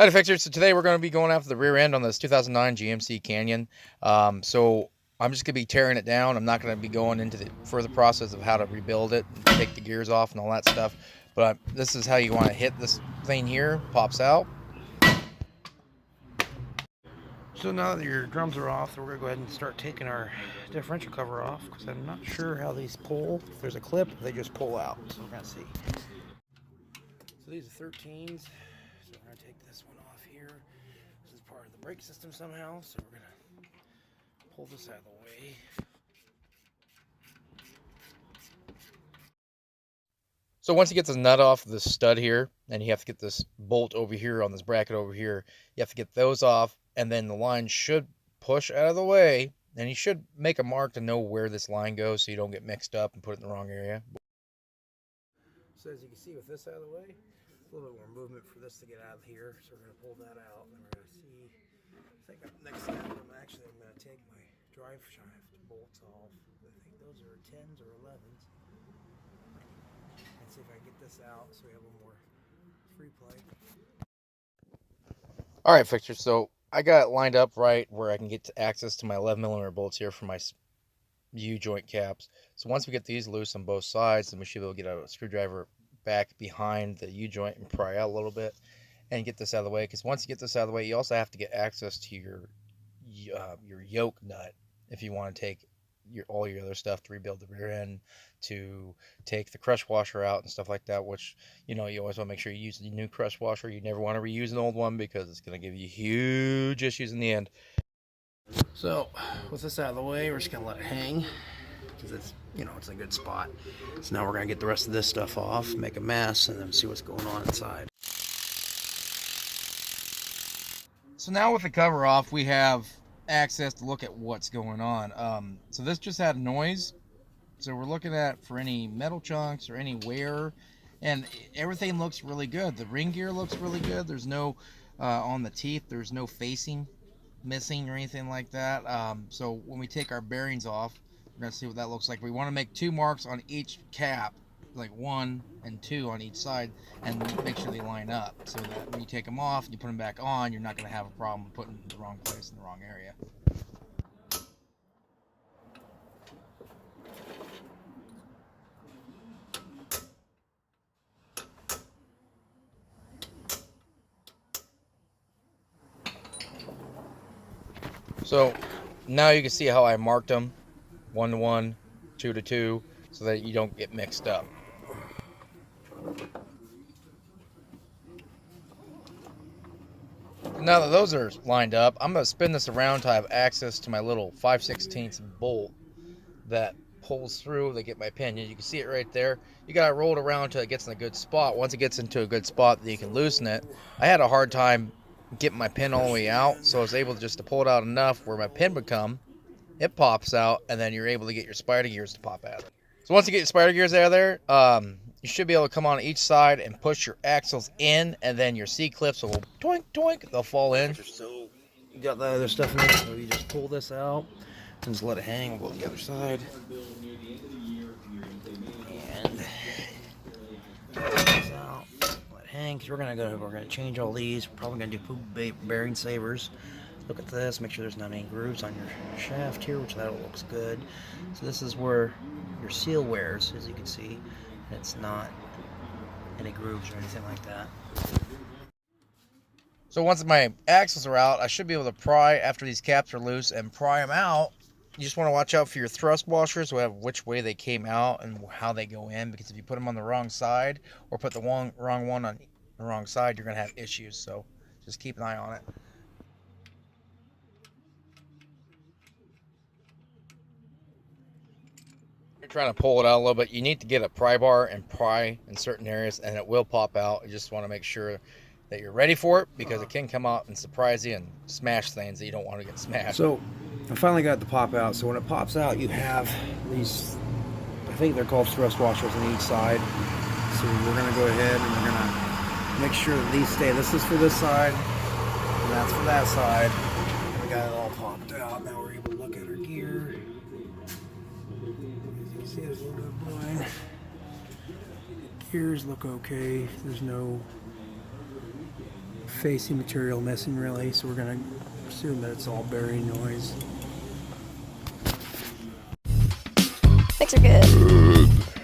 Hi, Fixers. So today we're going to be going after the rear end on this 2009 GMC Canyon. So I'm just going to be tearing it down. I'm not going to be going into the further process of how to rebuild it, and take the gears off and all that stuff. But this is how you want to hit this thing here. Pops out. So now that your drums are off, we're going to go ahead and start taking our differential cover off, because I'm not sure how these pull. If there's a clip, they just pull out. So we're going to see. So these are 13s. So we're going to take this one off here. This is part of the brake system somehow. So we're going to pull this out of the way. So once you get this nut off the stud here, and you have to get this bolt over here on this bracket over here, you have to get those off, and then the line should push out of the way, and you should make a mark to know where this line goes so you don't get mixed up and put it in the wrong area. So as you can see with this out of the way, a little bit more movement for this to get out of here. So we're going to pull that out, and we're going to see. I think next step, I'm going to take my drive shaft bolts off. I think those are 10s or 11s. And see if I can get this out so we have a little more free play. All right, Fixer. So I got it lined up right where I can get access to my 11mm bolts here for my U-joint caps. So once we get these loose on both sides, then we should be able to get a screwdriver back behind the U-joint and pry out a little bit and get this out of the way. Because once you get this out of the way, you also have to get access to your yoke nut if you want to take all your other stuff to rebuild the rear end, to take the crush washer out and stuff like that, which, you know, you always want to make sure you use the new crush washer. You never want to reuse an old one because it's going to give you huge issues in the end. So with this out of the way, we're just going to let it hang because it's, you know, it's a good spot. So now we're going to get the rest of this stuff off, make a mess, and then see what's going on inside. So now with the cover off, we have access to look at what's going on. So this just had noise. So we're looking at for any metal chunks or any wear, and everything looks really good. The ring gear looks really good. There's no, on the teeth, there's no facing missing or anything like that. So when we take our bearings off, we're gonna see what that looks like. We want to make 2 marks on each cap, like 1 and 2 on each side, and make sure they line up so that when you take them off and you put them back on, you're not going to have a problem putting them in the wrong place in the wrong area. So now you can see how I marked them 1 to 1, 2 to 2, so that you don't get mixed up. Now that those are lined up, I'm going to spin this around to have access to my little 5/16 bolt that pulls through to get my pin. You can see it right there. You got to roll it around until it gets in a good spot. Once it gets into a good spot, then you can loosen it. I had a hard time getting my pin all the way out, so I was able to pull it out enough where my pin would come. It pops out, and then you're able to get your spider gears to pop out. So once you get your spider gears out of there, you should be able to come on each side and push your axles in, and then your C-clips will toink, toink, they'll fall in. So you got the other stuff in there, so you just pull this out and just let it hang. We'll go to the other side. And pull this out, let it hang, because we're gonna change all these. We're probably gonna do bearing savers. Look at this, make sure there's not any grooves on your shaft here, which that looks good. So this is where your seal wears, as you can see. It's not any grooves or anything like that. So once my axles are out, I should be able to pry after these caps are loose and pry them out. You just want to watch out for your thrust washers, which way they came out and how they go in, because if you put them on the wrong side or put the wrong one on the wrong side, you're going to have issues. So just keep an eye on it. You're trying to pull it out a little bit. You need to get a pry bar and pry in certain areas, and it will pop out. You just want to make sure that you're ready for it, because it can come out and surprise you and smash things that you don't want to get smashed. So I finally got the pop out. So when it pops out, you have these, I think they're called thrust washers on each side. So we're going to go ahead and we're going to make sure that these stay. This is for this side, and that's for that side. And we got it all popped out. Now we're able to look at our gear. As you can see, there's a little bit of blowing. Gears look okay. There's no facing material missing really, so we're going to assume that it's all bearing noise. Mixer good.